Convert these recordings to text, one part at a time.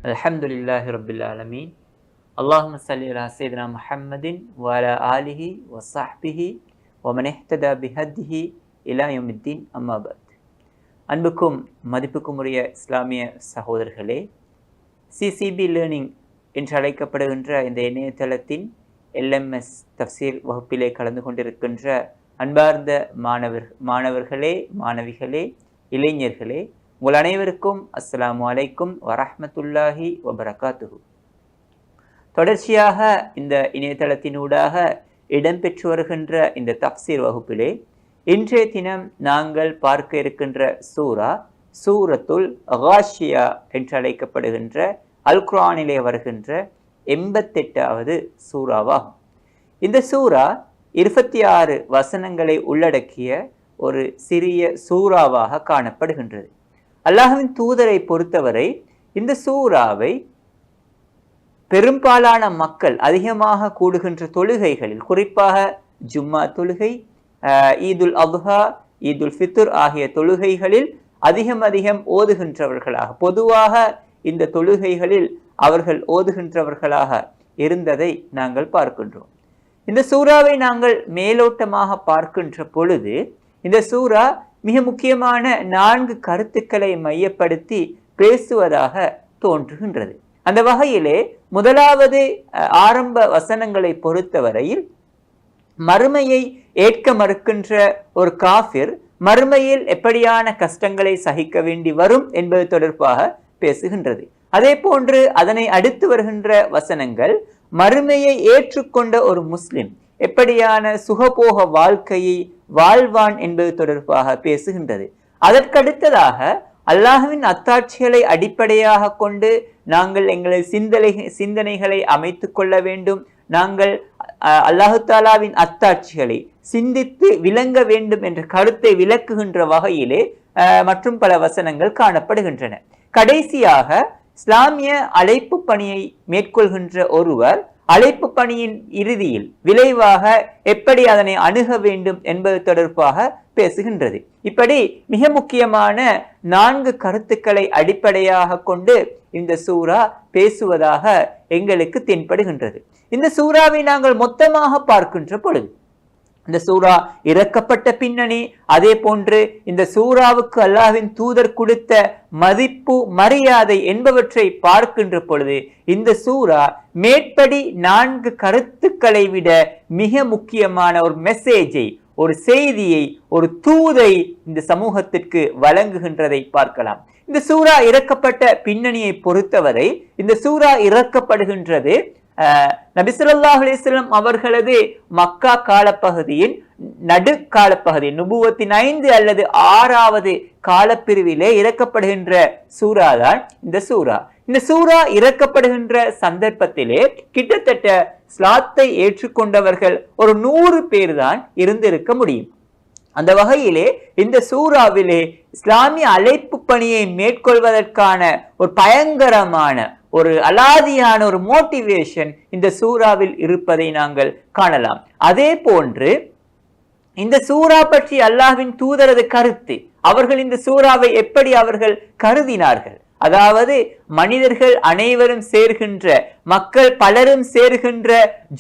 அல்ஹம்துலில்லாஹி ரப்பில் ஆலமீன். அல்லாஹும்ம ஸல்லி அலா ஸையிதினா முஹம்மதின் வ அலா ஆலிஹி வ ஸஹ்பிஹி வ மன் இஹ்ததா பிஹதிஹி இலா யௌமித்தீன். அம்மா பஅத். அன்புக்கும் மதிப்புக்கும் உரிய இஸ்லாமிய சகோதரர்களே, சிசிபி லேர்னிங் என்று அழைக்கப்படுகின்ற இந்த இணையதளத்தின் எல்எம்எஸ் தஃப்சீர் வகுப்பிலே கலந்து கொண்டிருக்கின்ற அன்பார்ந்த மாணவர்களே, மாணவிகளே, இளைஞர்களே, உங்கள் அனைவருக்கும் அஸ்ஸலாமு அலைக்கும் வரஹ்மத்துல்லாஹி வபரகாத்துஹு. தொடர்ச்சியாக இந்த இணையதளத்தினூடாக இடம்பெற்று வருகின்ற இந்த தஃப்சீர் வகுப்பிலே இன்றைய தினம் நாங்கள் பார்க்க இருக்கின்ற சூரத்துல் காஷியா என்று அழைக்கப்படுகின்ற அல் குர்ஆனிலே வருகின்ற 88வது சூறாவாகும். இந்த சூரா 26 வசனங்களை உள்ளடக்கிய ஒரு சிறிய சூறாவாக காணப்படுகின்றது. அல்லாஹ்வின் தூதரை பொறுத்தவரை இந்த சூறாவை பெரும்பாலான மக்கள் அதிகமாக கூடுகின்ற தொழுகைகளில், குறிப்பாக ஜும்மா தொழுகை, ஈதுல் அத்ஹா, ஈதுல் ஃபித்ர் ஆகிய தொழுகைகளில் அதிகம் ஓதுகின்றவர்களாக, பொதுவாக இந்த தொழுகைகளில் அவர்கள் ஓதுகின்றவர்களாக இருந்ததை நாங்கள் பார்க்கின்றோம். இந்த சூறாவை நாங்கள் மேலோட்டமாக பார்க்கின்ற பொழுது இந்த சூறா மிக முக்கியமான 4 கருத்துக்களை மையப்படுத்தி பேசுவதாக தோன்றுகின்றது. அந்த வகையிலே முதலாவது ஆரம்ப வசனங்களை பொறுத்தவரையில் மறுமையை ஏற்க மறுக்கின்ற ஒரு காஃபிர் மறுமையில் எப்படியான கஷ்டங்களை சகிக்க வேண்டி வரும் என்பது தொடர்பாக பேசுகின்றது. அதே போன்று அதனை அடுத்து வருகின்ற வசனங்கள் மறுமையை ஏற்றுக்கொண்ட ஒரு முஸ்லிம் எப்படியான சுகபோக வாழ்க்கையை வாழ்வான் என்பது தொடர்பாக பேசுகின்றது. அதற்கடுத்ததாக அல்லாஹ்வின் அத்தாட்சிகளை அடிப்படையாக கொண்டு நாங்கள் எங்களை சிந்தனைகளை அமைத்து கொள்ள வேண்டும், நாங்கள் அல்லாஹு தாலாவின் அத்தாட்சிகளை சிந்தித்து விளங்க வேண்டும் என்ற கருத்தை விளக்குகின்ற வகையிலே மற்றும் பல வசனங்கள் காணப்படுகின்றன. கடைசியாக இஸ்லாமிய அழைப்பு பணியை மேற்கொள்கின்ற ஒருவர் அழைப்பு பணியின் இறுதியில் விளைவாக எப்படி அதனை அணுக வேண்டும் என்பது தொடர்பாக பேசுகின்றது. இப்படி மிக முக்கியமான 4 கருத்துக்களை அடிப்படையாக கொண்டு இந்த சூரா பேசுவதாக எங்களுக்கு தென்படுகின்றது. இந்த சூறாவை நாங்கள் மொத்தமாக பார்க்கின்ற பொழுது இந்த சூரா இறக்கப்பட்ட பின்னணி, அதே போன்று இந்த சூறாவுக்கு அல்லாஹ்வின் தூதர் கொடுத்த மதிப்பு, மரியாதை என்பவற்றை பார்க்கின்ற பொழுது இந்த சூரா மேற்படி 4 கருத்துக்களை விட மிக முக்கியமான ஒரு மெசேஜை, ஒரு செய்தியை, ஒரு தூதை இந்த சமூகத்திற்கு வழங்குகின்றதை பார்க்கலாம். இந்த சூரா இறக்கப்பட்ட பின்னணியை பொறுத்தவரை இந்த சூரா இறக்கப்படுகின்றது நபி ஸல்லல்லாஹு அலைஹி வஸல்லம் அவர்களது மக்கா காலப்பகுதியின் நடுக்காலப்பகுதி, நுபுவத்தின் 5 அல்லது 6வது காலப்பிரிவிலே இறக்கப்படுகின்ற சூரா தான் இந்த சூரா. இந்த சூரா இறக்கப்படுகின்ற சந்தர்ப்பத்திலே கிட்டத்தட்ட இஸ்லாத்தை ஏற்றுக்கொண்டவர்கள் ஒரு 100 பேர் தான் இருந்திருக்க முடியும். அந்த வகையிலே இந்த சூறாவிலே இஸ்லாமிய அழைப்பு பணியை மேற்கொள்வதற்கான ஒரு பயங்கரமான, ஒரு அலாதியான ஒரு மோட்டிவேஷன் இந்த சூறாவில் இருப்பதை நாங்கள் காணலாம். அதே போன்று இந்த சூறா பற்றி அல்லாஹ்வின் தூதரது கருத்து, அவர்கள் இந்த சூறாவை எப்படி அவர்கள் கருதினார்கள், அதாவது மனிதர்கள் அனைவரும் சேர்கின்ற, மக்கள் பலரும் சேர்கின்ற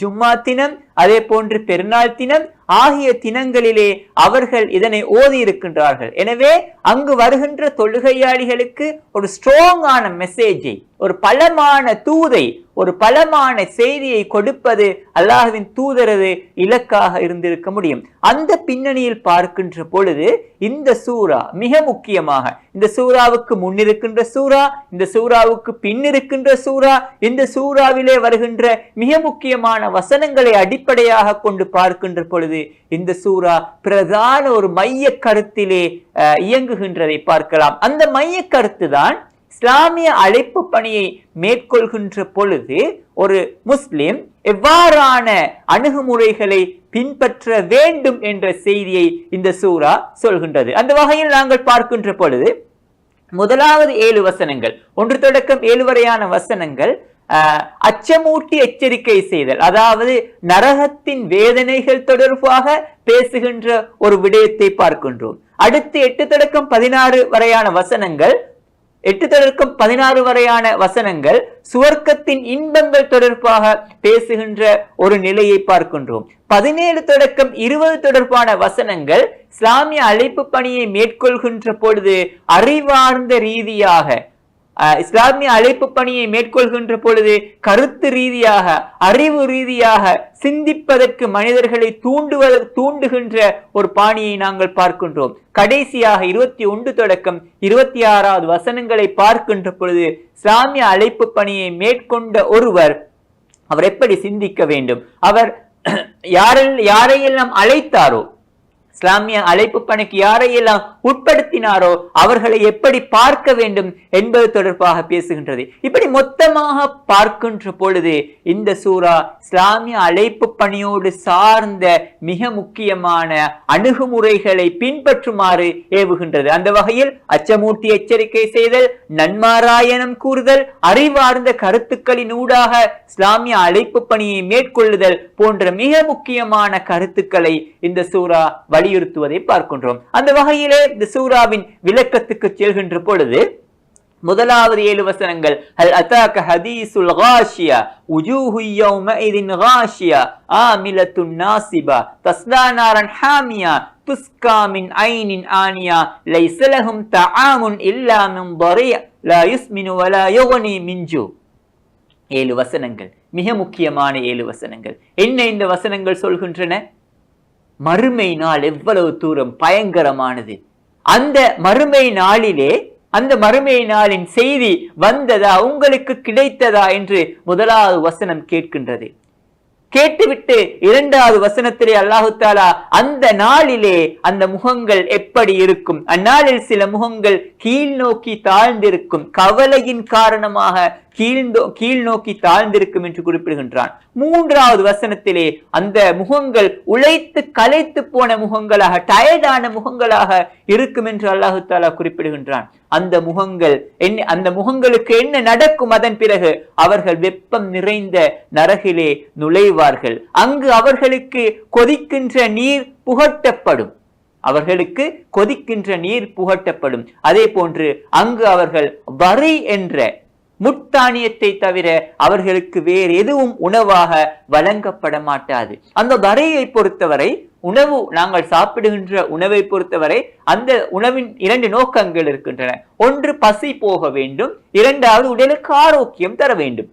ஜும்மா தினம், அதே போன்று பெருநாள் தினம் ஆகிய தினங்களிலே அவர்கள் இதனை ஓதி இருக்கின்றார்கள். எனவே அங்கு வருகின்ற தொழுகையாளிகளுக்கு ஒரு ஸ்ட்ராங்கான மெசேஜை, ஒரு பலமான தூதை, ஒரு பலமான செய்தியை கொடுப்பது அல்லாஹ்வின் தூதரது இலக்காக இருந்திருக்க முடியும். அந்த பின்னணியில் பார்க்கின்ற பொழுது இந்த சூரா மிக முக்கியமாக, இந்த சூறாவுக்கு முன்னிருக்கின்ற சூரா, இந்த சூறாவுக்கு பின்னிருக்கின்ற சூரா, இந்த சூறாவிலே வருகின்ற மிக முக்கியமான வசனங்களை அடிப்படையாக கொண்டு பார்க்கின்ற பொழுது இந்த சூரா பிரதான ஒரு மைய கருத்திலே இயங்குகின்றதை பார்க்கலாம். அந்த மைய கருத்து தான் இஸ்லாமிய அழைப்பு பணியை மேற்கொள்கின்ற பொழுது ஒரு முஸ்லிம் எவ்வாறான அணுகுமுறைகளை பின்பற்ற வேண்டும் என்ற செய்தியை இந்த சூரா சொல்கின்றது. அந்த வகையில் நாங்கள் பார்க்கின்ற பொழுது முதலாவது 7 வசனங்கள், 1 தொடக்கம் 7 வரையான வசனங்கள் அச்சமூட்டி எச்சரிக்கை செய்தல், அதாவது நரகத்தின் வேதனைகள் தொடர்பாக பேசுகின்ற ஒரு விடயத்தை பார்க்கின்றோம். அடுத்து 8 தொடக்கம் 16 வரையான வசனங்கள் 8 தொடக்கம் 16 வரையான வசனங்கள் சுவர்க்கத்தின் இன்பங்கள் தொடர்பாக பேசுகின்ற ஒரு நிலையை பார்க்கின்றோம். 17 தொடக்கம் 20 தொடர்பான வசனங்கள் இஸ்லாமிய அழைப்பு பணியை மேற்கொள்கின்ற பொழுது அறிவார்ந்த ரீதியாக, இஸ்லாமிய அழைப்பு பணியை மேற்கொள்கின்ற பொழுது கருத்து ரீதியாக, அறிவு ரீதியாக சிந்திப்பதற்கு மனிதர்களை தூண்டுகின்ற ஒரு பாணியை நாங்கள் பார்க்கின்றோம். கடைசியாக 21 தொடக்கம் 26 வசனங்களை பார்க்கின்ற பொழுது இஸ்லாமிய அழைப்பு பணியை மேற்கொண்ட ஒருவர் அவர் எப்படி சிந்திக்க வேண்டும், அவர் யாரையெல்லாம் அழைத்தாரோ, இஸ்லாமிய அழைப்பு பணிக்கு யாரையெல்லாம் உட்படுத்தினாரோ அவர்களை எப்படி பார்க்க வேண்டும் என்பது தொடர்பாக பேசுகின்றது. இப்படி மொத்தமாக பார்க்கின்ற பொழுது இந்த சூரா இஸ்லாமிய அழைப்பு பணியோடு சார்ந்த மிக முக்கியமான அணுகுமுறைகளை பின்பற்றுமாறு ஏவுகின்றது. அந்த வகையில் அச்சமூட்டி எச்சரிக்கை செய்தல், நன்மாராயணம் கூறுதல், அறிவார்ந்த கருத்துக்களின் ஊடாக இஸ்லாமிய அழைப்பு பணியை மேற்கொள்ளுதல் போன்ற மிக முக்கியமான கருத்துக்களை இந்த சூரா வலியுறுத்துவதை பார்க்கின்றோம். அந்த வகையிலே இந்த சூராவின் விளக்கத்துக்கு செல்கின்ற பொழுது முதலாவது 7 வசனங்கள் ஹல் அதாக ஹதீசுல் காஷியா உஜூஹு யௌமஇதின் காஷியா ஆமிலத்துன் நாசிபா தஸ்லா நாரன் ஹாமியா துஸ்கா மின் ஐனின் ஆனியா லைஸ லஹும் தஆமுன் இல்லா மின் தரி' லா யுஸ்மினு வலா யுக்னி மின் ஜூ. 7 வசனங்கள், மிக முக்கியமான 7 வசனங்கள். என்ன இந்த வசனங்கள் சொல்கின்றன? மறுமை நாள் எவ்வளவு தூரம் பயங்கரமானது, அந்த மறுமை நாளிலே, அந்த மறுமை நாளின் செய்தி வந்ததா, உங்களுக்கு கிடைத்ததா என்று முதலாவது வசனம் கேட்கின்றது. கேட்டுவிட்டு 2வது வசனத்திலே அல்லாஹு தஆலா அந்த நாளிலே அந்த முகங்கள் எப்படி இருக்கும், அந்நாளில் சில முகங்கள் கீழ் நோக்கி தாழ்ந்திருக்கும், கவலையின் காரணமாக கீழ் நோக்கி தாழ்ந்திருக்கும் என்று குறிப்பிடுகின்றான். 3வது வசனத்திலே அந்த முகங்கள் உழைத்து களைத்து போன முகங்களாக, டயர்டான முகங்களாக இருக்கும் என்று அல்லாஹு தஆலா குறிப்பிடுகின்றான். அந்த முகங்களுக்கு என்ன நடக்கும்? அதன் பிறகு அவர்கள் வெப்பம் நிறைந்த நரகிலே நுழைவார்கள். அங்கு அவர்களுக்கு கொதிக்கின்ற நீர் புகட்டப்படும், அவர்களுக்கு கொதிக்கின்ற நீர் புகட்டப்படும். அதே போன்று அங்கு அவர்கள் வரி என்ற முட்டாணியத்தை தவிர அவர்களுக்கு வேறு எதுவும் உணவாக வழங்கப்பட மாட்டாது. அந்த வரையை பொறுத்தவரை, உணவு, நாங்கள் சாப்பிடுகின்ற உணவை பொறுத்தவரை அந்த உணவின் 2 நோக்கங்கள் இருக்கின்றன. ஒன்று பசி போக வேண்டும், 2வது உடலுக்கு ஆரோக்கியம் தர வேண்டும்.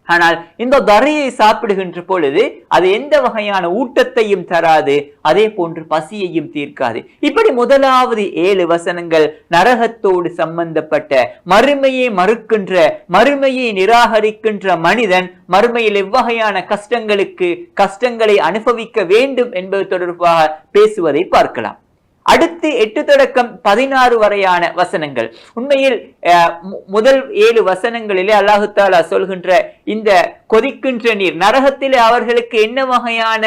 ஆனால் இந்த தரையை சாப்பிடுகின்ற பொழுது அது எந்த வகையான ஊட்டத்தையும் தராது, அதே போன்று பசியையும் தீர்க்காது. இப்படி முதலாவது 7 வசனங்கள் நரகத்தோடு சம்பந்தப்பட்ட, மறுமையை மறுக்கின்ற, மறுமையை நிராகரிக்கின்ற மனிதன் மறுமையில் எவ்வகையான கஷ்டங்களை அனுபவிக்க வேண்டும் என்பது தொடர்பாக பேசுவதை பார்க்கலாம். அடுத்து 8 தொடக்கம் 16 வரையான வசனங்கள், உண்மையில் முதல் 7 வசனங்களிலே அல்லாஹு தஆலா சொல்கின்ற இந்த கொதிக்கின்ற நீர், நரகத்திலே அவர்களுக்கு என்ன வகையான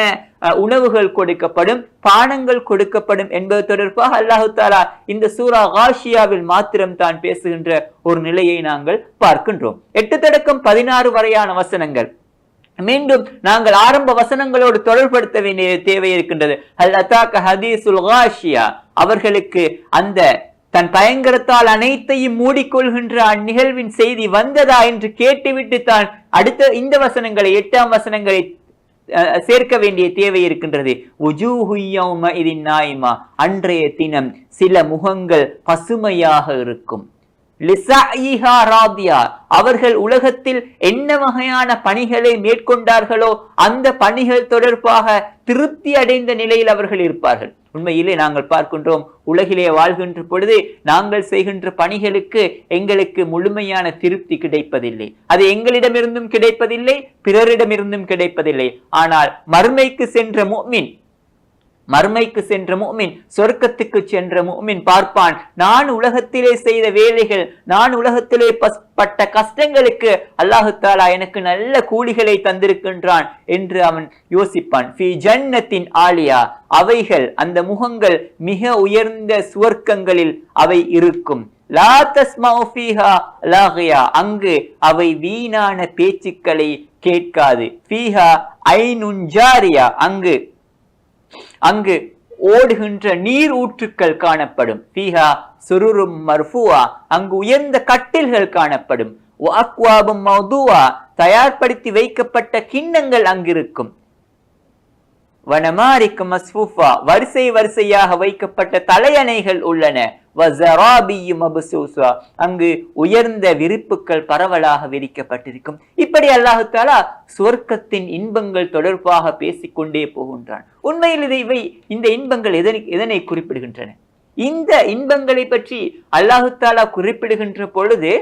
உணவுகள் கொடுக்கப்படும், பானங்கள் கொடுக்கப்படும் என்பது தொடர்பாக அல்லாஹு தஆலா இந்த சூரா காஷியாவில் மாத்திரம் தான் பேசுகின்ற ஒரு நிலையை நாங்கள் பார்க்கின்றோம். 8 தொடக்கம் 16 வரையான வசனங்கள் மீண்டும் நாங்கள் ஆரம்ப வசனங்களோடு தொடர்படுத்த வேண்டிய தேவை இருக்கின்றது. ஹல் அதாக ஹதீசுல் காஷியா, அவர்களுக்கு அந்த தன் பயங்கரத்தால் அனைத்தையும் மூடிக்கொள்கின்ற அந்நிகழ்வின் செய்தி வந்ததா என்று கேட்டுவிட்டு தான் அடுத்த இந்த வசனங்களை, 8ஆம் வசனங்களை சேர்க்க வேண்டிய தேவை இருக்கின்றது. உஜூஹு யௌமஇதின் நாயிமா, அன்றைய தினம் சில முகங்கள் பசுமையாக இருக்கும். அவர்கள் உலகத்தில் என்ன வகையான பணிகளை மேற்கொண்டார்களோ அந்த பணிகள் தொடர்பாக திருப்தி அடைந்த நிலையில் அவர்கள் இருப்பார்கள். உண்மையிலே நாங்கள் பார்க்கின்றோம், உலகிலே வாழ்கின்ற பொழுது நாங்கள் செய்கின்ற பணிகளுக்கு எங்களுக்கு முழுமையான திருப்தி கிடைப்பதில்லை. அது எங்களிடமிருந்தும் கிடைப்பதில்லை, பிறரிடமிருந்தும் கிடைப்பதில்லை. ஆனால் மறுமைக்கு சென்ற முஃமின், சொர்க்கத்துக்கு சென்ற முஃமின் பார்ப்பான், நான் உலகத்திலே செய்த வேலைகள், நான் உலகத்திலே பட்ட கஷ்டங்களுக்கு அல்லாஹு தஆலா எனக்கு நல்ல கூலிகளை தந்திருக்கின்றான் என்று அவன் யோசிப்பான். ஃபீ ஜன்னத்தின் ஆலியா, அவைகள், அந்த முகங்கள் மிக உயர்ந்த சுவர்க்கங்களில் அவை இருக்கும். லா தஸ்மஉ ஃபீஹா லாகியா, அங்கு அவை வீணான பேச்சுக்களை கேட்காது. ஃபீஹா ஐனுன் ஜாரியா, அங்கு ஓடுகின்ற நீர் ஊற்றுக்கள் காணப்படும். ஃபீஹா சுருரும் மர்ஃபூஆ, அங்கு உயர்ந்த கட்டில்கள் காணப்படும். வஅக்வாபும் மௌதூஆ, தயார்படுத்தி வைக்கப்பட்ட கிண்ணங்கள் அங்கிருக்கும். வனமாரிக்கு மஸ்ஃபூஃபா, வரிசை வரிசையாக வைக்கப்பட்ட தலையணைகள் உள்ளன. வஸராபியு மப்சூஸா, அங்கு உயர்ந்த விரிப்புகள் பரவலாக விரிக்கப்பட்டிருக்கும். இப்படி அல்லாஹ் தஆலா சுவர்க்கத்தின் இன்பங்கள் தொடர்பாக பேசிக்கொண்டே போகின்றான். உண்மையில் இந்த இன்பங்கள் எதனை குறிப்பிடுகின்றன? இந்த இன்பங்களை பற்றி அல்லாஹ் தஆலா குறிப்பிடுகின்ற பொழுது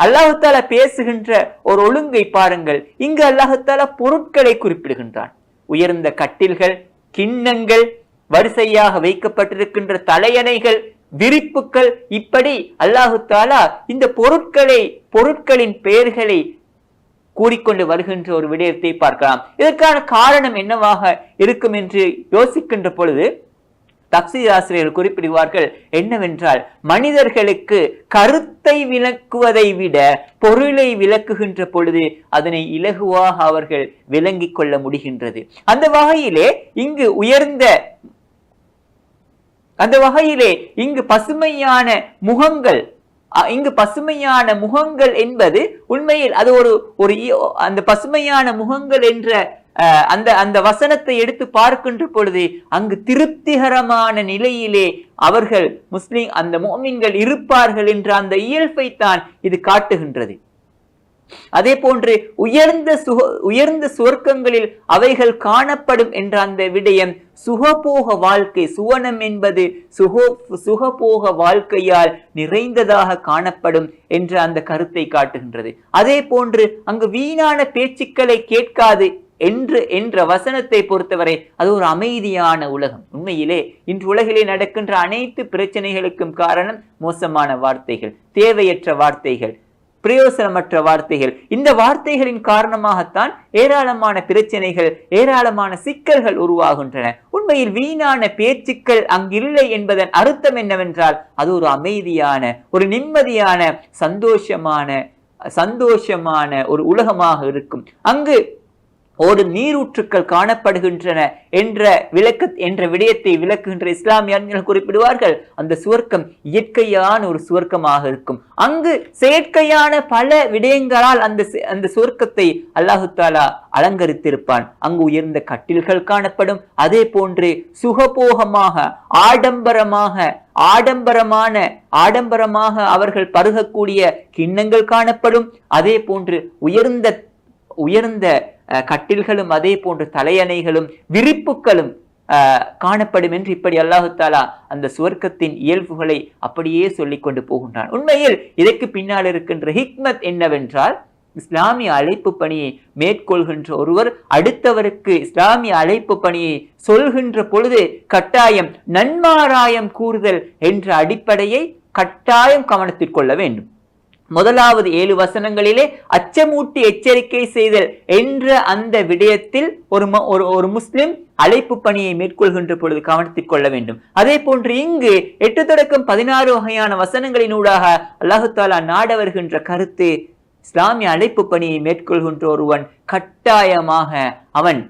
அல்லாஹ் தஆலா பேசுகின்ற ஒரு ஒழுங்கை பாருங்கள். இங்கு அல்லாஹ் தஆலா பொருட்களை குறிப்பிடுகின்றான். உயர்ந்த கட்டில்கள், கிண்ணங்கள், வரிசையாக வைக்கப்பட்டிருக்கின்ற தலையணைகள், விரிப்புகள், இப்படி அல்லாஹு தஆலா இந்த பொருட்களின் பெயர்களை கூறிக்கொண்டு வருகின்ற ஒரு விடயத்தை பார்க்கலாம். இதற்கான காரணம் என்னவாக இருக்கும் என்று யோசிக்கின்ற பொழுது தப்சீர் ஆசிரியர்கள் குறிப்பிடுவார்கள் என்னவென்றால், மனிதர்களுக்கு கருத்தை விளக்குவதை விட பொருளை விளக்குகின்ற பொழுது அதனை இலகுவாக அவர்கள் விளங்கிக் கொள்ள முடிகின்றது. அந்த வகையிலே இங்கு பசுமையான முகங்கள் என்பது உண்மையில் அது அந்த பசுமையான முகங்கள் என்ற அந்த வசனத்தை எடுத்து பார்க்கின்ற பொழுது அங்கு திருப்திகரமான நிலையிலே அவர்கள் அந்த முஃமின்கள் இருப்பார்கள் என்ற அந்த இயல்பை தான் இது காட்டுகின்றது. அதே போன்று உயர்ந்த சுவர்க்கங்களில் அவைகள் காணப்படும் என்ற அந்த விடயம் சுகபோக வாழ்க்கை, சுவனம் என்பது சுகபோக வாழ்க்கையால் நிறைந்ததாக காணப்படும் என்ற அந்த கருத்தை காட்டுகின்றது. அதே போன்று அங்கு வீணான பேச்சுக்களை கேட்காது என்ற வசனத்தை பொறுத்தவரை அது ஒரு அமைதியான உலகம். உண்மையிலே இன்று உலகிலே நடக்கின்ற அனைத்து பிரச்சனைகளுக்கும் காரணம் மோசமான வார்த்தைகள், தேவையற்ற வார்த்தைகள், பிரயோசனமற்ற வார்த்தைகள். இந்த வார்த்தைகளின் காரணமாகத்தான் ஏராளமான பிரச்சனைகள், ஏராளமான சிக்கல்கள் உருவாகின்றன. உண்மையில் வீணான பேச்சுக்கள் அங்கில்லை என்பதன் அர்த்தம் என்னவென்றால் அது ஒரு அமைதியான, ஒரு நிம்மதியான, சந்தோஷமான ஒரு உலகமாக இருக்கும். அங்கு ஒரு நீரூற்றுக்கள் காணப்படுகின்றன என்ற விடயத்தை விளக்குகின்ற இஸ்லாமிய அறிஞர்கள் குறிப்பிடுவார்கள், அந்த சுவர்க்கம் இயற்கையான ஒரு சுவர்க்கமாக இருக்கும். அங்கு செயற்கையான பல விடயங்களால் அந்த சுவர்க்கத்தை அல்லாஹு தஆலா அலங்கரித்திருப்பான். அங்கு உயர்ந்த கட்டில்கள் காணப்படும். அதே போன்று சுகபோகமாக ஆடம்பரமாக அவர்கள் பருகக்கூடிய கிண்ணங்கள் காணப்படும். அதே போன்று உயர்ந்த கட்டில்களும், அதே போன்று தலையணைகளும், விரிப்புகளும் காணப்படும் என்று இப்படி அல்லாஹு தஆலா அந்த சுவர்க்கத்தின் இயல்புகளை அப்படியே சொல்லிக் கொண்டு போகின்றான். உண்மையில் இதற்கு பின்னால் இருக்கின்ற ஹிக்மத் என்னவென்றால், இஸ்லாமிய அழைப்பு பணியை மேற்கொள்கின்ற ஒருவர் அடுத்தவருக்கு இஸ்லாமிய அழைப்பு பணியை சொல்கின்ற பொழுது கட்டாயம் நன்மாராயம் கூறுதல் என்ற அடிப்படையை கட்டாயம் கவனத்தில் கொள்ள வேண்டும். முதலாவது 7 வசனங்களிலே அச்சமூட்டி எச்சரிக்கை செய்தல் என்ற அந்த விடயத்தில் ஒரு முஸ்லிம் அழைப்பு பணியை மேற்கொள்கின்ற பொழுது கவனத்தில் கொள்ள வேண்டும். அதே போன்று இங்கு 8 தொடக்கம் 16 வகையான வசனங்களினூடாக அல்லாஹு தஆலா நாட வருகின்ற கருத்து, இஸ்லாமிய அழைப்பு பணியை மேற்கொள்கின்ற ஒருவன் கட்டாயமாக அவன்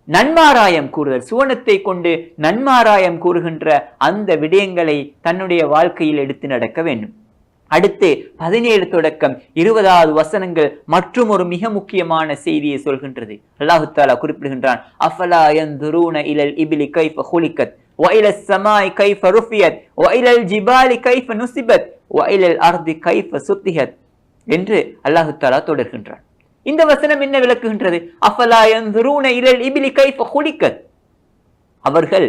நன்மாராயம் கூறுதல், சுவனத்தை கொண்டு நன்மாராயம் கூறுகின்ற அந்த விடயங்களை தன்னுடைய வாழ்க்கையில் எடுத்து நடக்க வேண்டும். அடுத்து 17 தொடக்கம் 20 வசனங்கள் மற்றும் ஒரு மிக முக்கியமான செய்தியை சொல்கின்றது. அல்லாஹு தஆலா குறிப்பிடுகின்றான், அஃபலா யன்துரூன இலல் இப்லி கைஃப குலிகத் வ இலஸ் ஸமாஇ கைஃப ருஃபியத் வ இலல் ஜிபாலி கைஃப நுஸிபத் வ இலல் அர்தி கைஃப சுத்திஹத் என்று அல்லாஹு தஆலா தொடர்கின்றான். இந்த வசனம் என்ன விளக்குகின்றது? அஃபலா யன்துரூன இலல் இப்லி கைஃப குலிகத், அவர்கள்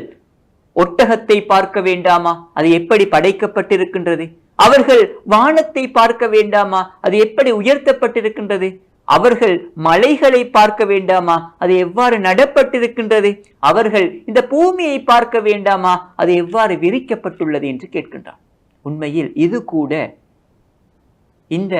ஒட்டகத்தை பார்க்க வேண்டாமா, அது எப்படி படைக்கப்பட்டிருக்கின்றது? அவர்கள் வானத்தை பார்க்க வேண்டாமா, அது எப்படி உயர்த்தப்பட்டிருக்கின்றது? அவர்கள் மலைகளை பார்க்க வேண்டாமா, அது எவ்வாறு நடப்பட்டிருக்கின்றது? அவர்கள் இந்த பூமியை பார்க்க வேண்டாமா, அது எவ்வாறு விரிக்கப்பட்டுள்ளது என்று கேட்கின்றார். உண்மையில் இது கூட இந்த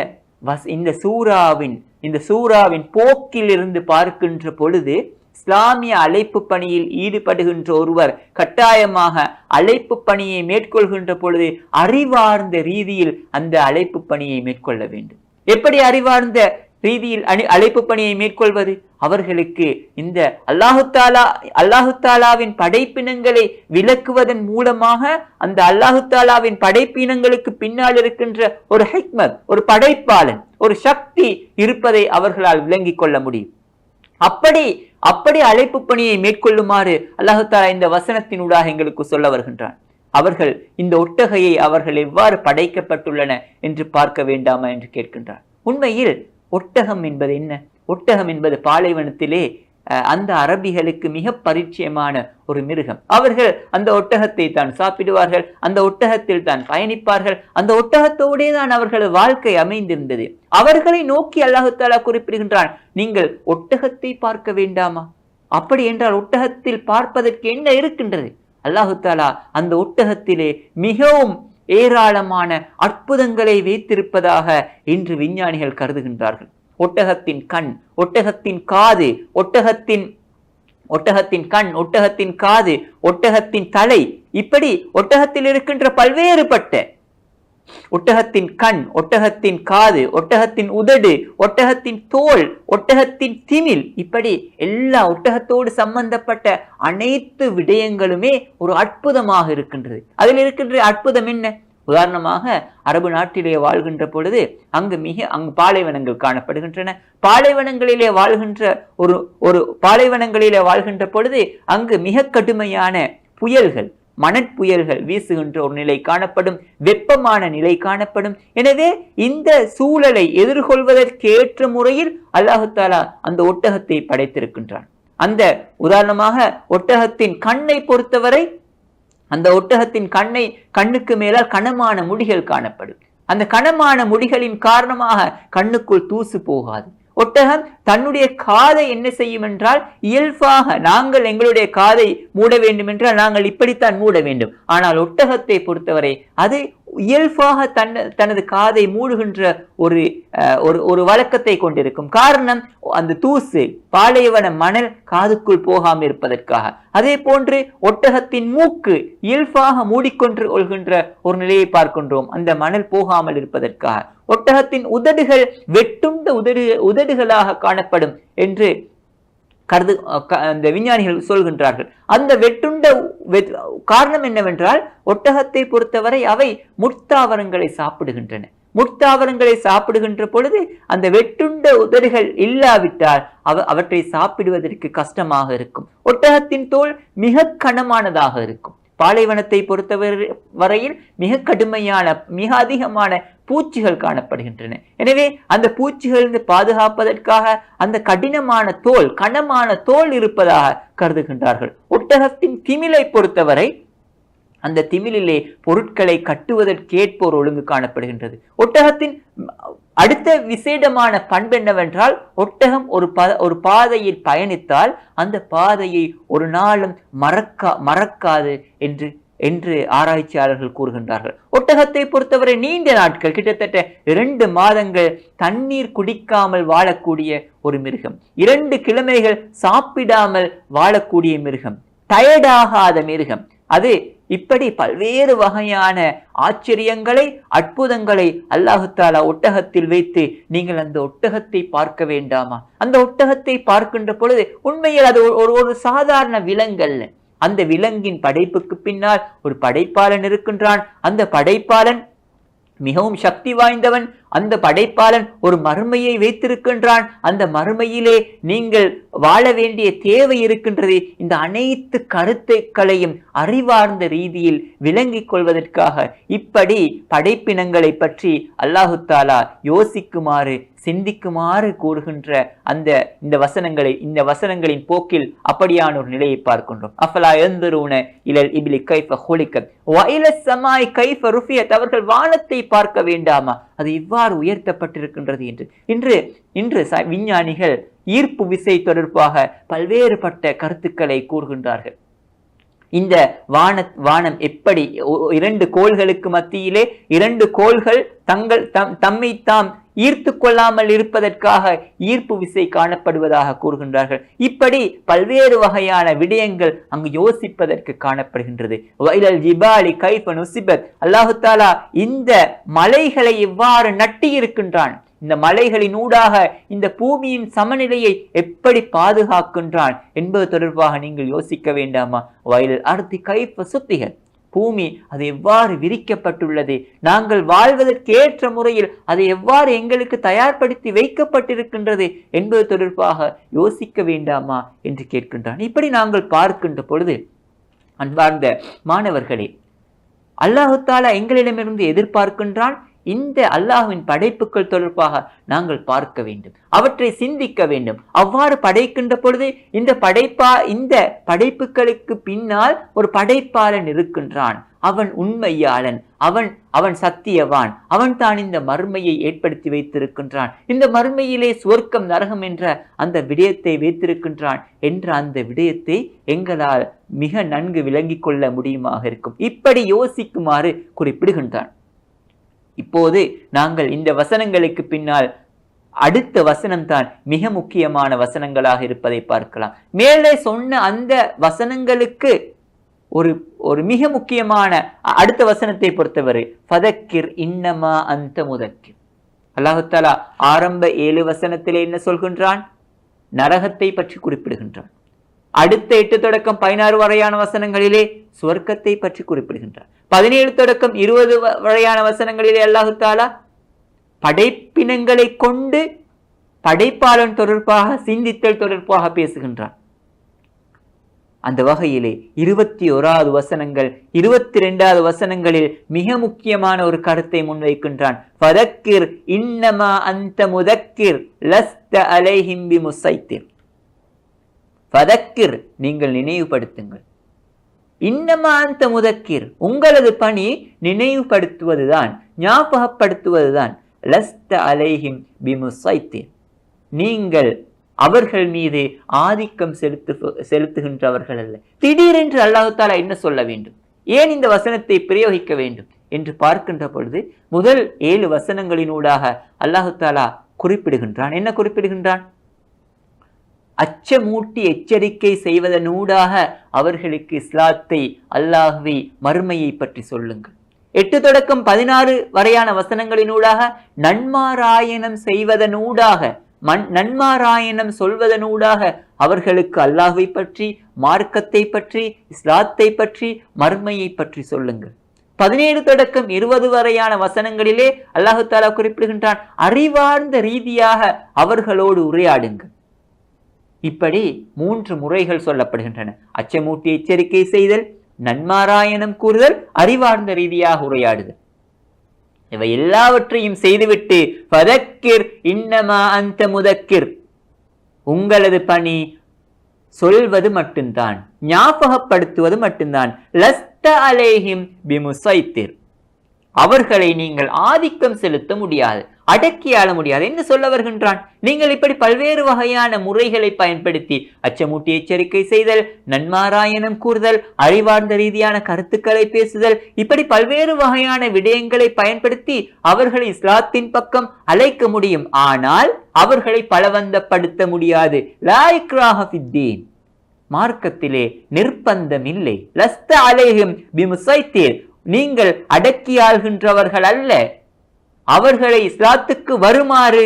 சூராவின் போக்கிலிருந்து பார்க்கின்ற பொழுது இஸ்லாமிய அழைப்பு பணியில் ஈடுபடுகின்ற ஒருவர் கட்டாயமாக அழைப்பு பணியை மேற்கொள்கின்ற பொழுது அறிவார்ந்த ரீதியில் அந்த அழைப்பு பணியை மேற்கொள்ள வேண்டும். எப்படி அறிவார்ந்த ரீதியில் அழைப்பு பணியை மேற்கொள்வது? அவர்களுக்கு இந்த அல்லாஹு தாலாவின் படைப்பினங்களை விளக்குவதன் மூலமாக அந்த அல்லாஹு தாலாவின் படைப்பினங்களுக்கு பின்னால் இருக்கின்ற ஒரு ஹிக்மத், ஒரு படைப்பாளன், ஒரு சக்தி இருப்பதை அவர்களால் விளங்கிக் கொள்ள முடியும். அப்படி அழைப்பு பணியை மேற்கொள்ளுமாறு அல்லாஹு தாலா இந்த வசனத்தினூடாக எங்களுக்கு சொல்ல வருகின்றான். அவர்கள் இந்த ஒட்டகையை அவர்கள் எவ்வாறு படைக்கப்பட்டுள்ளன என்று பார்க்க வேண்டாமா என்று கேட்கின்றார். உண்மையில் ஒட்டகம் என்பது என்ன? ஒட்டகம் என்பது பாலைவனத்திலே அந்த அரபிகளுக்கு மிக பரிச்சயமான ஒரு மிருகம். அவர்கள் அந்த ஒட்டகத்தை தான் சாப்பிடுவார்கள், அந்த ஒட்டகத்தில் தான் பயணிப்பார்கள், அந்த ஒட்டகத்தோடே தான் அவர்கள் வாழ்க்கை அமைந்திருந்தது. அவர்களை நோக்கி அல்லாஹு தாலா குறிப்பிடுகின்றான், நீங்கள் ஒட்டகத்தை பார்க்க வேண்டாமா? அப்படி என்றால் ஒட்டகத்தில் பார்ப்பதற்கு என்ன இருக்கின்றது? அல்லாஹு தாலா அந்த ஒட்டகத்திலே மிகவும் ஏராளமான அற்புதங்களை வைத்திருப்பதாக இன்று விஞ்ஞானிகள் கருதுகின்றார்கள். ஒட்டகத்தின் கண், ஒட்டகத்தின் காது, ஒட்டகத்தின் கண், ஒட்டகத்தின் காது, ஒட்டகத்தின் தலை, இப்படி ஒட்டகத்தில் இருக்கின்ற பல்வேறுபட்ட ஒட்டகத்தின் கண், ஒட்டகத்தின் காது, ஒட்டகத்தின் உதடு, ஒட்டகத்தின் தோல், ஒட்டகத்தின் திமில், இப்படி எல்லா ஒட்டகத்தோடு சம்பந்தப்பட்ட அனைத்து விடயங்களுமே ஒரு அற்புதமாக இருக்கின்றது. அதில் இருக்கின்ற அற்புதம் என்ன? உதாரணமாக அரபு நாட்டிலே வாழ்கின்ற பொழுது அங்கு பாலைவனங்கள் காணப்படுகின்றன. பாலைவனங்களிலே வாழ்கின்ற பொழுது அங்கு மிக கடுமையான புயல்கள், மணற்புயல்கள் வீசுகின்ற ஒரு நிலை காணப்படும், வெப்பமான நிலை காணப்படும். எனவே இந்த சூழலை எதிர்கொள்வதற்கேற்ற முறையில் அல்லாஹு தாலா அந்த ஒட்டகத்தை படைத்திருக்கின்றான். அந்த உதாரணமாக ஒட்டகத்தின் கண்ணை பொறுத்தவரை, அந்த ஒட்டகத்தின் கண்ணுக்கு மேலால் கனமான முடிகள் காணப்படும். அந்த கனமான முடிகளின் காரணமாக கண்ணுக்குள் தூசு போகாது. ஒட்டகம் தன்னுடைய காதை என்ன செய்யும் என்றால், இயல்பாக நாங்கள் எங்களுடைய காதை மூட வேண்டும் என்றால் நாங்கள் இப்படித்தான் மூட வேண்டும். ஆனால் ஒட்டகத்தை பொறுத்தவரை அது இயல்பாக தனது காதை மூடுகின்ற ஒரு வழக்கத்தை கொண்டிருக்கும். காரணம், அந்த தூசு, பாலைவன மணல் காதுக்குள் போகாமல் இருப்பதற்காக. அதே போன்று ஒட்டகத்தின் மூக்கு இயல்பாக மூடிக்கொண்டு கொள்கின்ற ஒரு நிலையை பார்க்கின்றோம், அந்த மணல் போகாமல் இருப்பதற்காக. ஒட்டகத்தின் உதடுகள் வெட்டுண்ட உதடுகளாக காணப்படும் என்று அந்த விஞ்ஞானிகள் சொல்கின்றார்கள். அந்த வெட்டுண்ட காரணம் என்னவென்றால், ஒட்டகத்தை பொறுத்தவரை அவை முட்தாவரங்களை சாப்பிடுகின்றன. முட்தாவரங்களை சாப்பிடுகின்ற பொழுது அந்த வெட்டுண்ட உதடுகள் இல்லாவிட்டால் அவற்றை சாப்பிடுவதற்கு கஷ்டமாக இருக்கும். ஒட்டகத்தின் தோல் மிக கனமானதாக இருக்கும். பாலைவனத்தை பொறுத்தவரையில் மிக கடுமையான, மிக அதிகமான பூச்சிகள் காணப்படுகின்றன. எனவே அந்த பூச்சிகளிலிருந்து பாதுகாப்பதற்காக அந்த கனமான தோல் இருப்பதாக கருதுகின்றார்கள். ஒட்டகத்தின் திமிலை பொறுத்தவரை அந்த திமிலிலே பொருட்களை கட்டுவதற்கேற்ப ஒரு ஒழுங்கு காணப்படுகின்றது. ஒட்டகத்தின் அடுத்த விசேடமான பண்பு என்னவென்றால், ஒட்டகம் ஒரு பாதையில் பயணித்தால் அந்த பாதையை ஒரு நாளும் மறக்காது என்று ஆராய்ச்சியாளர்கள் கூறுகின்றார்கள். ஒட்டகத்தை பொறுத்தவரை நீண்ட நாட்கள், கிட்டத்தட்ட 2 மாதங்கள் தண்ணீர் குடிக்காமல் வாழக்கூடிய ஒரு மிருகம், 2 கிழமைகள் சாப்பிடாமல் வாழக்கூடிய மிருகம், டயர்டாகாத மிருகம். அது இப்படி பல்வேறு வகையான ஆச்சரியங்களை, அற்புதங்களை அல்லாஹு தாலா ஒட்டகத்தில் வைத்து, நீங்கள் அந்த ஒட்டகத்தை பார்க்க வேண்டாமா? அந்த ஒட்டகத்தை பார்க்கின்ற பொழுது உண்மையில் அது ஒரு சாதாரண விலங்கல்ல. அந்த விலங்கின் படைப்புக்கு பின்னால் ஒரு படைப்பாளன் இருக்கின்றான். அந்த படைப்பாளன் மிகவும் சக்தி வாய்ந்தவன். அந்த படைப்பாளன் ஒரு மறுமையை வைத்திருக்கின்றான். அந்த மறுமையிலே நீங்கள் வாழ வேண்டிய தேவை இருக்கின்றது. இந்த அனைத்து கருத்துக்களையும் அறிவார்ந்த ரீதியில் விளங்கிக் கொள்வதற்காக இப்படி படைப்பினங்களை பற்றி அல்லாஹு தாலா யோசிக்குமாறு, சிந்திக்குமாறு கூறுகின்ற இந்த வசனங்களின் போக்கில் அப்படியான ஒரு நிலையை பார்க்கின்றோம். அஃபலா யன்துரூன இலல் இப்லி கைஃப ஹுலிகத் வ இலஸ் ஸமாய் கைஃப ருஃபியத், அவர்கள் வானத்தை பார்க்க வேண்டாமா, அது இவ்வாறு உயர்த்தப்பட்டிருக்கின்றது என்று இன்று விஞ்ஞானிகள் ஈர்ப்பு விசை தொடர்பாக பல்வேறுபட்ட கருத்துக்களை கூறுகின்றார்கள். இந்த வானம் எப்படி 2 கோள்களுக்கு மத்தியிலே 2 கோள்கள் தம்மை தாம் ஈர்த்து கொள்ளாமல் இருப்பதற்காக ஈர்ப்பு விசை காணப்படுவதாக கூறுகின்றார்கள். இப்படி பல்வேறு வகையான விடயங்கள் அங்கு யோசிப்பதற்கு காணப்படுகின்றது. வைலல் ஜிபாலி கைஃப நுஸிபத், அல்லாஹு தஆலா இந்த மலைகளை எவ்வாறு நட்டி இருக்கின்றான், இந்த மலைகளின் ஊடாக இந்த பூமியின் சமநிலையை எப்படி பாதுகாக்கின்றான் என்பது தொடர்பாக நீங்கள் யோசிக்க வேண்டாமா? வயல் அர்த்தி கைஃப சுத்திகர், பூமி அது எவ்வாறு விரிக்கப்பட்டுள்ளது, நாங்கள் வாழ்வதற்கேற்ற முறையில் அது எவ்வாறு எங்களுக்கு தயார்படுத்தி வைக்கப்பட்டிருக்கின்றது என்பது தொடர்பாக யோசிக்க வேண்டாமா என்று கேட்கின்றான். இப்படி நாங்கள் பார்க்கின்ற பொழுது அன்பார்ந்த மாணவர்களே, அல்லாஹு தஆலா எங்களிடமிருந்து எதிர்பார்க்கின்றான் இந்த அல்லாஹ்வின் படைப்புகள் தொடர்பாக நாங்கள் பார்க்க வேண்டும், அவற்றை சிந்திக்க வேண்டும். அவ்வாறு படைக்கின்ற பொழுது இந்த படைப்புகளுக்கு பின்னால் ஒரு படைப்பாளன் இருக்கின்றான். அவன் உண்மையாளன், அவன் சத்தியவான், அவன் தான் இந்த மறுமையை ஏற்படுத்தி வைத்திருக்கின்றான், இந்த மறுமையிலே சுவர்க்கம் நரகம் என்ற அந்த விடயத்தை வைத்திருக்கின்றான் என்ற அந்த விடயத்தை எங்களால் மிக நன்கு விளங்கிக் கொள்ள முடியுமாக இருக்கும். இப்படி யோசிக்குமாறு குறிப்பிடுகின்றான். இப்போது நாங்கள் இந்த வசனங்களுக்கு பின்னால் அடுத்த வசனம் தான் மிக முக்கியமான வசனங்களாக இருப்பதை பார்க்கலாம். மேலே சொன்ன அந்த வசனங்களுக்கு ஒரு மிக முக்கியமான அடுத்த வசனத்தை பொறுத்தவரை ஃபதக்கிர் இன்னமா அந்த முதக்கிர். அல்லாஹு தஆலா ஆரம்ப 7 வசனத்திலே என்ன சொல்கின்றான்? நரகத்தை பற்றி குறிப்பிடுகின்றான். அடுத்த 8 தொடக்கம் 16 வரையான வசனங்களிலே சுவர்க்கத்தை பற்றி குறிப்பிடுகின்றார். 17 தொடக்கம் 20 வரையான வசனங்களிலே அல்லாஹு தஆலா படைப்பினங்களை கொண்டு படைப்பாளன் தொடர்பாக சிந்தித்தல் தொடர்பாக பேசுகின்றான். அந்த வகையிலே 21வது வசனங்கள் 22வது வசனங்களில் மிக முக்கியமான ஒரு கருத்தை முன்வைக்கின்றான். ஃபதக்கிர் இன்னமா அந்த முதக்கிர் லஸ்த அலைஹிம் பிமுஸைத்திர். ஃபதக்கிர், நீங்கள் நினைவுபடுத்துங்கள். இன்னமா அந்த முதக்கிர், உங்களது பணி நினைவுபடுத்துவதுதான், ஞாபகப்படுத்துவதுதான். லஸ்த அலைஹிம் பிமுஸைத்திர், நீங்கள் அவர்கள் மீது ஆதிக்கம் செலுத்துகின்றவர்கள் அல்ல. திடீரென்று அல்லாஹு தஆலா என்ன சொல்ல வேண்டும், ஏன் இந்த வசனத்தை பிரயோகிக்க வேண்டும் என்று பார்க்கின்ற பொழுது முதல் 7 வசனங்களினூடாக அல்லாஹு தஆலா குறிப்பிடுகின்றான். என்ன குறிப்பிடுகின்றான்? அச்சமூட்டி எச்சரிக்கை செய்வதனூடாக அவர்களுக்கு இஸ்லாத்தை, அல்லாஹ்வை, மறுமையை பற்றி சொல்லுங்கள். 8 தொடக்கம் 16 வரையான வசனங்களினூடாக நன்மாராயணம் செய்வதனூடாக, நன்மாராயணம் சொல்வதனூடாக அவர்களுக்கு அல்லாஹ்வை பற்றி, மார்க்கத்தை பற்றி, இஸ்லாத்தை பற்றி, மறுமையை பற்றி சொல்லுங்கள். 17 தொடக்கம் 20 வரையான வசனங்களிலே அல்லாஹு தஆலா குறிப்பிடுகின்றான், அறிவார்ந்த ரீதியாக அவர்களோடு உரையாடுங்கள். இப்படி 3 முறைகள் சொல்லப்படுகின்றன. அச்சமூட்டி எச்சரிக்கை செய்தல், நன்மாராயணம் கூறுதல், அறிவார்ந்த ரீதியாக உரையாடுதல். இவை எல்லாவற்றையும் செய்துவிட்டு ஃபதக்கிர் இன்னமா அந்த முதக்கிர், உங்களது பணி சொல்வது மட்டும்தான், ஞாபகப்படுத்துவது மட்டும்தான். லஸ்த அலைஹிம் பிமுஸைத்திர், அவர்களை நீங்கள் ஆதிக்கம் செலுத்த முடியாது, அடக்கி ஆள முடியாது என்று சொல்ல வருகின்றான். நீங்கள் இப்படி பல்வேறு வகையான முறைகளை பயன்படுத்தி அச்சமூட்டி எச்சரிக்கை செய்தல், நன்மாராயணம் கூறுதல், அறிவார்ந்த ரீதியான கருத்துக்களை பேசுதல், இப்படி பல்வேறு வகையான விடயங்களை பயன்படுத்தி அவர்களை இஸ்லாத்தின் பக்கம் அழைக்க முடியும். ஆனால் அவர்களை பலவந்தப்படுத்த முடியாது. லா இக்ராஹ ஃபித்தீன், மார்க்கத்திலே நிர்பந்தம் இல்லை. லஸ்த அலைஹிம் பிமுஸைத்திர், நீங்கள் அடக்கி ஆள்கின்றவர்கள் அல்ல. அவர்களை இஸ்லாத்துக்கு வருமாறு,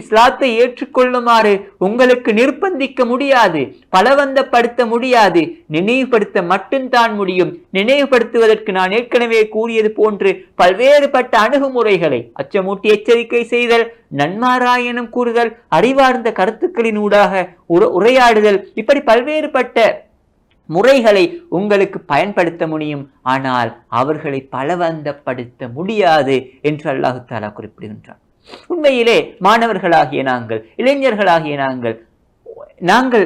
இஸ்லாத்தை ஏற்றுக்கொள்ளுமாறு உங்களுக்கு நிர்பந்திக்க முடியாது, பலவந்தப்படுத்த முடியாது. நினைவுபடுத்த மட்டும்தான் முடியும். நினைவுபடுத்துவதற்கு நான் ஏற்கனவே கூறியது போன்று பல்வேறுபட்ட அணுகுமுறைகளை, அச்சமூட்டி எச்சரிக்கை செய்தல், நன்மாராயணம் கூறுதல், அறிவார்ந்த கருத்துக்களின் ஊடாக உரையாடுதல், இப்படி பல்வேறுபட்ட முறைகளை உங்களுக்கு பயன்படுத்த முடியும். ஆனால் அவர்களை பலவந்தப்படுத்த முடியாது என்று அல்லாஹு தஆலா குறிப்பிடுகின்றார். உண்மையிலே மாணவர்களாகிய நாங்கள், இளைஞர்களாகிய நாங்கள்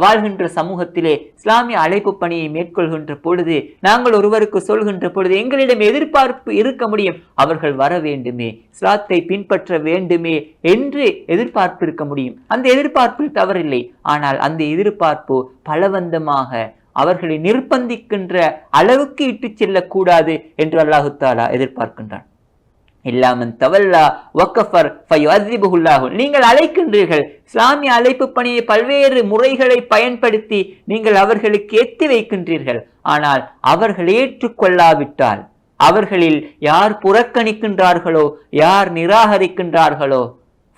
வாழ்கின்ற சமூகத்திலே இஸ்லாமிய அழைப்பு பணியை மேற்கொள்கின்ற பொழுது, நாங்கள் ஒருவருக்கு சொல்கின்ற பொழுது எங்களிடம் எதிர்பார்ப்பு இருக்க முடியும். அவர்கள் வர வேண்டுமே, இஸ்லாத்தை பின்பற்ற வேண்டுமே என்று எதிர்பார்ப்பு இருக்க முடியும். அந்த எதிர்பார்ப்பில் தவறில்லை. ஆனால் அந்த எதிர்பார்ப்பு பலவந்தமாக அவர்களை நிர்பந்திக்கின்ற அளவுக்கு இட்டு செல்லக்கூடாது என்று அல்லாஹு தஆலா எதிர்பார்க்கின்றான். இல்லாமன் தவல்லா வக்கஃபர் ஃபயுஅஸிபுஹுல்லாஹு, நீங்கள் அழைக்கின்றீர்கள், இஸ்லாமிய அழைப்பு பணியை பல்வேறு முறைகளை பயன்படுத்தி நீங்கள் அவர்களுக்கு எத்தி வைக்கின்றீர்கள். ஆனால் அவர்கள் ஏற்றுக்கொள்ளாவிட்டால், அவர்களில் யார் புறக்கணிக்கின்றார்களோ, யார் நிராகரிக்கின்றார்களோ,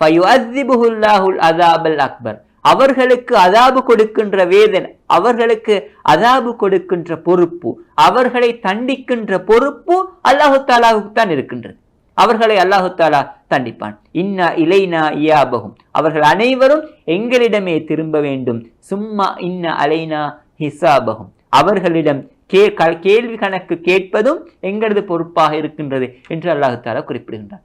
ஃபயுஅذிபுல்லாஹுல் அஸாபல் அக்பர், அவர்களுக்கு அதாபு கொடுக்கின்ற வேதனை, அவர்களுக்கு அதாபு கொடுக்கின்ற பொறுப்பு, அவர்களை தண்டிக்கின்ற பொறுப்பு அல்லாஹு தஆலாவுக்கு தான் இருக்கின்றது. அவர்களை அல்லாஹு தஆலா தண்டிப்பான். இன்னா இலைனா இயாபஹும், அவர்கள் அனைவரும் எங்களிடமே திரும்ப வேண்டும். சும்மா இன்ன அலைனா ஹிசாபஹும், அவர்களிடம் கேள்வி கணக்கு கேட்பதும் எங்களது பொறுப்பாக இருக்கின்றது என்று அல்லாஹு தஆலா குறிப்பிடுகின்றார்.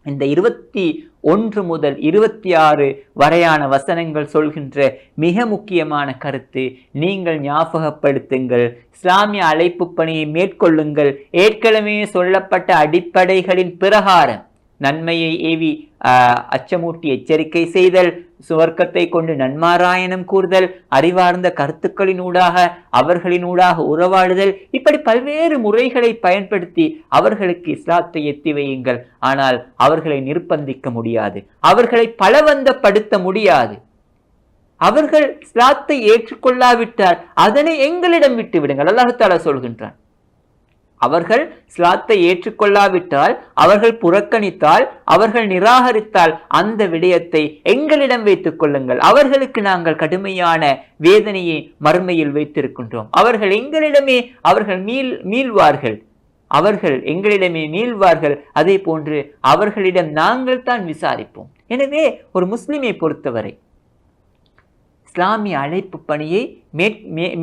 இந்த 21 முதல் 26 வரையான வசனங்கள் சொல்கின்ற மிக முக்கியமான கருத்து, நீங்கள் ஞாபகப்படுத்துங்கள், இஸ்லாமிய அழைப்பு பணியை மேற்கொள்ளுங்கள், ஏற்கனவே சொல்லப்பட்ட அடிப்படைகளின் பிரகாரம் நன்மையை ஏவி அச்சமூட்டி எச்சரிக்கை செய்தல், சுவர்க்கத்தை கொண்டு நன்மாராயணம் கூறுதல், அறிவார்ந்த கருத்துக்களினூடாக அவர்களினூடாக உறவாடுதல், இப்படி பல்வேறு முறைகளை பயன்படுத்தி அவர்களுக்கு இஸ்லாத்தை எத்தி வையுங்கள். ஆனால் அவர்களை நிர்பந்திக்க முடியாது, அவர்களை பலவந்தப்படுத்த முடியாது. அவர்கள் இஸ்லாத்தை ஏற்றுக்கொள்ளாவிட்டால் அதனை எங்களிடம் விட்டு விடுங்கள். அல்லாஹ் தஆலா சொல்கின்றான், அவர்கள் இஸ்லாத்தை ஏற்றுக்கொள்ளாவிட்டால், அவர்கள் புறக்கணித்தால், அவர்கள் நிராகரித்தால் அந்த விடயத்தை எங்களிடம் வைத்துக் கொள்ளுங்கள். அவர்களுக்கு நாங்கள் கடுமையான வேதனையை மறுமையில் வைத்திருக்கின்றோம். அவர்கள் எங்களிடமே அவர்கள் மீள்வார்கள், அவர்கள் எங்களிடமே மீள்வார்கள். அதே போன்று அவர்களிடம் நாங்கள் தான் விசாரிப்போம். எனவே ஒரு முஸ்லிமை பொறுத்தவரை இஸ்லாமிய அழைப்பு பணியை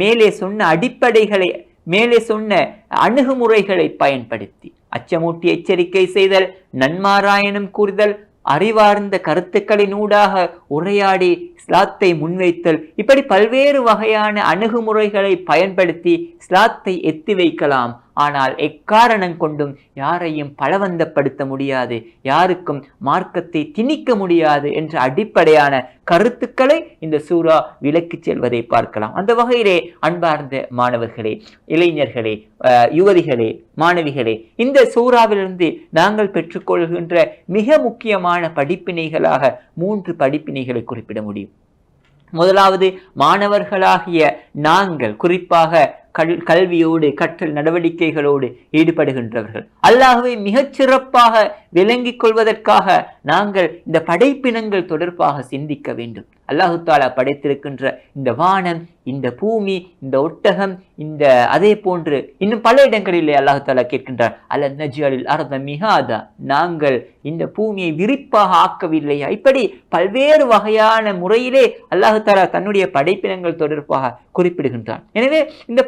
மேலே சொன்ன அடிப்படைகளை, மேலே சொன்ன அணுகுமுறைகளை பயன்படுத்தி அச்சமூட்டி எச்சரிக்கை செய்தல், நன்மாராயணம் கூறுதல், அறிவார்ந்த கருத்துக்களினூடாக உரையாடி இஸ்லாத்தை முன்வைத்தல், இப்படி பல்வேறு வகையான அணுகுமுறைகளை பயன்படுத்தி இஸ்லாத்தை எத்தி வைக்கலாம். ஆனால் எக்காரணம் கொண்டும் யாரையும் பலவந்தப்படுத்த முடியாது, யாருக்கும் மார்க்கத்தை திணிக்க முடியாது என்ற அடிப்படையான கருத்துக்களை இந்த சூரா விளக்கி செல்வதை பார்க்கலாம். அந்த வகையிலே அன்பார்ந்த மாணவர்களே, இளைஞர்களே, யுவதிகளே, மாணவிகளே, இந்த சூறாவிலிருந்து நாங்கள் பெற்றுக்கொள்கின்ற மிக முக்கியமான படிப்பினைகளாக 3 படிப்பினைகளை குறிப்பிட முடியும். முதலாவது, மாணவர்களாகிய நாங்கள் குறிப்பாக கல்வியோடு கற்றல் நடவடிக்கைகளோடு ஈடுபடுகின்றவர்கள் அல்லாஹ்வை மிகச் சிறப்பாக விளங்கிக் கொள்வதற்காக நாங்கள் இந்த படைப்பினங்கள் தொடர்பாக சிந்திக்க வேண்டும். அல்லாஹு தஆலா படைத்திருக்கின்ற இந்த வானம், இந்த பூமி, இந்த ஒட்டகம், இந்த அதே போன்று இன்னும் பல இடங்களிலே அல்லாஹு தஆலா கேட்கின்றார், அல நஜ்அலில் அர்த மிஹாதா, நாங்கள் இந்த பூமியை விரிப்பாக ஆக்கவில்லையா? இப்படி பல்வேறு வகையான முறையிலே அல்லாஹு தஆலா தன்னுடைய படைப்பினங்கள் தொடர்பாக குறிப்பிடுகின்றான். எனவே இந்த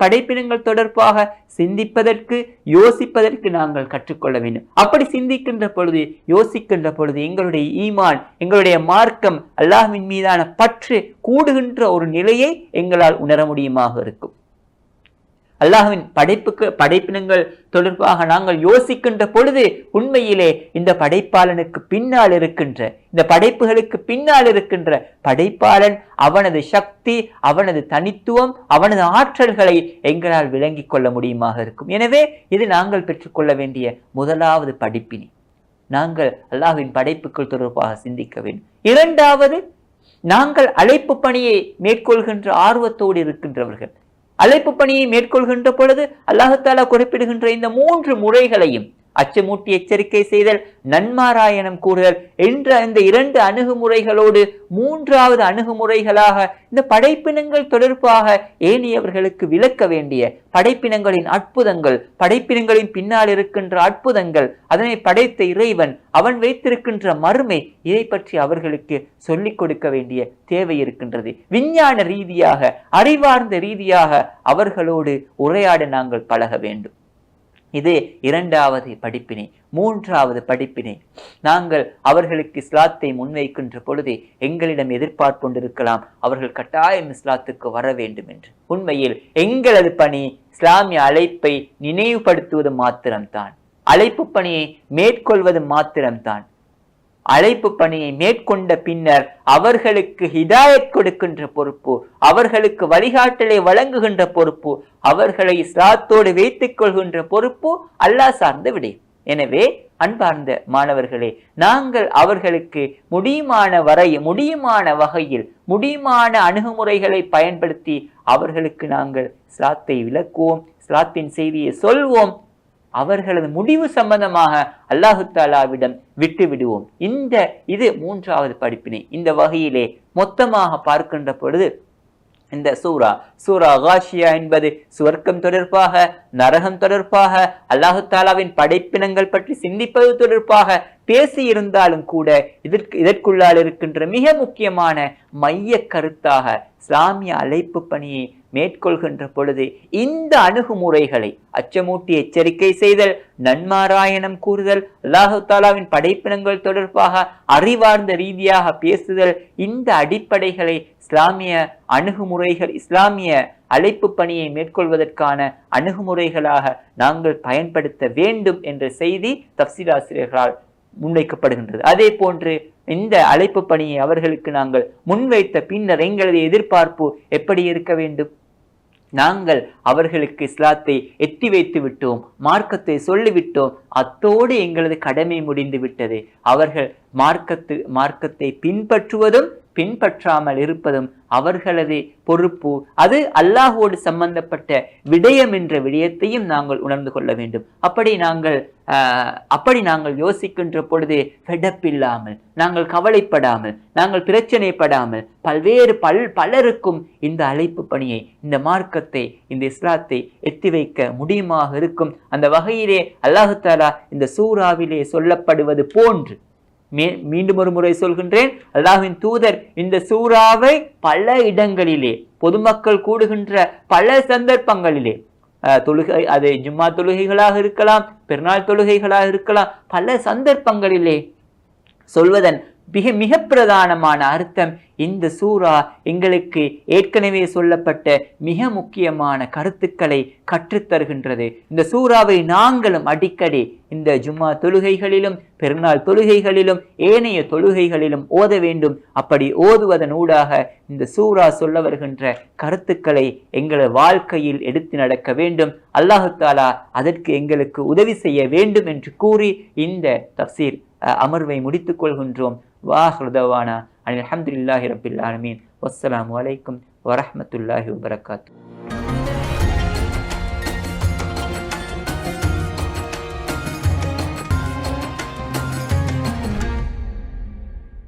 படைப்பினங்கள் தொடர்பாக சிந்திப்பதற்கு, யோசிப்பதற்கு நாங்கள் கற்றுக்கொள்ள வேண்டும். அப்படி சிந்திக்கின்ற பொழுது, யோசிக்கின்ற பொழுது எங்களுடைய ஈமான், எங்களுடைய மார்க்கம், அல்லாஹ்வின் மீதான பற்று கூடுகின்ற ஒரு நிலையை எங்களால் உணர முடியுமாக இருக்கும். அல்லாஹ்வின் படைப்பினங்கள் தொடர்பாக நாங்கள் யோசிக்கின்ற பொழுது உண்மையிலே இந்த படைப்பாளனுக்கு பின்னால் இருக்கின்ற, இந்த படைப்புகளுக்கு பின்னால் இருக்கின்ற படைப்பாளன், அவனது சக்தி, அவனது தனித்துவம், அவனது ஆற்றல்களை எங்களால் விளங்கிக் கொள்ள முடியுமாக இருக்கும். எனவே இது நாங்கள் பெற்றுக்கொள்ள வேண்டிய முதலாவது படிப்பினை. நாங்கள் அல்லாஹ்வின் படைப்புகள் தொடர்பாக சிந்திக்க வேண்டும். இரண்டாவது, நாங்கள் அழைப்பு பணியை மேற்கொள்கின்ற ஆர்வத்தோடு இருக்கின்றவர்கள், அழைப்பு பணியை மேற்கொள்கின்ற பொழுது அல்லாஹ் தஆலா குறிப்பிடுகின்ற இந்த 3 முறைகளையும், அச்சமூட்டி எச்சரிக்கை செய்தல், நன்மாராயணம் கூறுதல் என்ற இந்த 2 அணுகுமுறைகளோடு 3வது அணுகுமுறைகளாக இந்த படைப்பினங்கள் தொடர்பாக ஏனையவர்களுக்கு விளக்க வேண்டிய படைப்பினங்களின் அற்புதங்கள், படைப்பினங்களின் பின்னால் இருக்கின்ற அற்புதங்கள், அதனை படைத்த இறைவன், அவன் வைத்திருக்கின்ற மறுமை, இதை பற்றி அவர்களுக்கு சொல்லிக் கொடுக்க வேண்டிய தேவை இருக்கின்றது. விஞ்ஞான ரீதியாக, அறிவார்ந்த ரீதியாக அவர்களோடு உரையாட நாங்கள் பழக வேண்டும். இது 2வது படிப்பினை. 3வது படிப்பினை, நாங்கள் அவர்களுக்கு இஸ்லாத்தை முன்வைக்கின்ற பொழுது எங்களிடம் எதிர்பார்ப்பு கொண்டிருக்கலாம், அவர்கள் கட்டாயம் இஸ்லாத்துக்கு வர வேண்டும் என்று. உண்மையில் எங்களது பணி இஸ்லாமிய அழைப்பை நினைவுபடுத்துவது மாத்திரம்தான், அழைப்பு பணியை மேற்கொள்வது மாத்திரம்தான். அழைப்பு பணியை மேற்கொண்ட பின்னர் அவர்களுக்கு ஹிதாயத் கொடுக்கின்ற பொறுப்பு, அவர்களுக்கு வழிகாட்டலை வழங்குகின்ற பொறுப்பு, அவர்களை இஸ்லாத்தோடு வைத்துக் கொள்கின்ற பொறுப்பு அல்லாஹ் சார்ந்த விடயம். எனவே அன்பார்ந்த மாணவர்களே, நாங்கள் அவர்களுக்கு முடியுமான வகையில் முடியுமான அணுகுமுறைகளை பயன்படுத்தி அவர்களுக்கு நாங்கள் இஸ்லாத்தை விளக்குவோம், இஸ்லாத்தின் செய்தியை சொல்வோம். அவர்களது முடிவு சம்பந்தமாக அல்லாஹு தாலாவிடம் விட்டு விடுவோம். இது 3வது படிப்பினை. இந்த வகையிலே மொத்தமாக பார்க்கின்ற பொழுது இந்த சூரா காஷியா என்பது சுவர்க்கம் தொடர்பாக, நரகம் தொடர்பாக, அல்லாஹு தாலாவின் படைப்பினங்கள் பற்றி சிந்திப்பது தொடர்பாக பேசி இருந்தாலும் கூட இதற்குள்ளால் இருக்கின்ற மிக முக்கியமான மைய கருத்தாக இஸ்லாமிய அழைப்பு பணியை மேற்கொள்கின்ற பொழுது இந்த அணுகுமுறைகளை அச்சமூட்டி எச்சரிக்கை செய்தல், நன்மாராயணம் கூறுதல், அல்லாஹு தாலாவின் படைப்பினங்கள் தொடர்பாக அறிவார்ந்த ரீதியாக பேசுதல், இந்த அடிப்படைகளை இஸ்லாமிய அணுகுமுறைகள், இஸ்லாமிய அழைப்பு பணியை மேற்கொள்வதற்கான அணுகுமுறைகளாக நாங்கள் பயன்படுத்த வேண்டும் என்ற செய்தி தஃசீர் ஆசிரியர்களால் முன்வைக்கப்படுகின்றது. அதே போன்று இந்த அழைப்பு பணியை அவர்களுக்கு நாங்கள் முன்வைத்த பின்னர் எங்களது எதிர்பார்ப்பு எப்படி இருக்க வேண்டும்? நாங்கள் அவர்களுக்கு இஸ்லாத்தை எத்தி வைத்து விட்டோம், மார்க்கத்தை சொல்லிவிட்டோம், அத்தோடு எங்களது கடமை முடிந்து விட்டது. அவர்கள் மார்க்கத்தை பின்பற்றுவதும் பின்பற்றாமல் இருப்பதும் அவர்களது பொறுப்பு. அது அல்லாஹோடு சம்பந்தப்பட்ட விடயம் என்ற விடயத்தையும் நாங்கள் உணர்ந்து கொள்ள வேண்டும். அப்படி நாங்கள் யோசிக்கின்ற பொழுது வெடப்பில்லாமல், நாங்கள் கவலைப்படாமல், நாங்கள் பிரச்சனைப்படாமல் பலருக்கும் இந்த அழைப்பு பணியை, இந்த மார்க்கத்தை, இந்த இஸ்லாத்தை எத்தி வைக்க முடியுமாக இருக்கும். அந்த வகையிலே அல்லாஹு தாலா இந்த சூறாவிலே சொல்லப்படுவது போன்று, மீண்டும் ஒரு முறை சொல்கின்றேன், அல்லாஹ்வின் தூதர் இந்த சூறாவை பல இடங்களிலே, பொதுமக்கள் கூடுகின்ற பல சந்தர்ப்பங்களிலே, தொழுகை, அது ஜும்மா தொழுகைகளாக இருக்கலாம், பெருநாள் தொழுகைகளாக இருக்கலாம், பல சந்தர்ப்பங்களிலே சொல்வதன் மிக பிரதானமான அர்த்தம், இந்த சூரா எங்களுக்கு ஏற்கனவே சொல்லப்பட்ட மிக முக்கியமான கருத்துக்களை கற்றுத்தருகின்றது. இந்த சூறாவை நாங்களும் அடிக்கடி இந்த ஜும்மா தொழுகைகளிலும் பெருநாள் தொழுகைகளிலும் ஏனைய தொழுகைகளிலும் ஓத வேண்டும். அப்படி ஓதுவதன் ஊடாக இந்த சூரா சொல்ல வருகின்ற கருத்துக்களை எங்கள் வாழ்க்கையில் எடுத்து நடக்க வேண்டும். அல்லாஹு தாலா அதற்கு எங்களுக்கு உதவி செய்ய வேண்டும் என்று கூறி இந்த தஃசீர் அமர்வை முடித்துக் கொள்கின்றோம். வாஹிரு தவானா அல்ஹம்துலில்லாஹி ரப்பில் ஆலமீன். வஸ்ஸலாமு அலைக்கும் வரஹ்மத்துல்லாஹி வபரகாத்துஹு.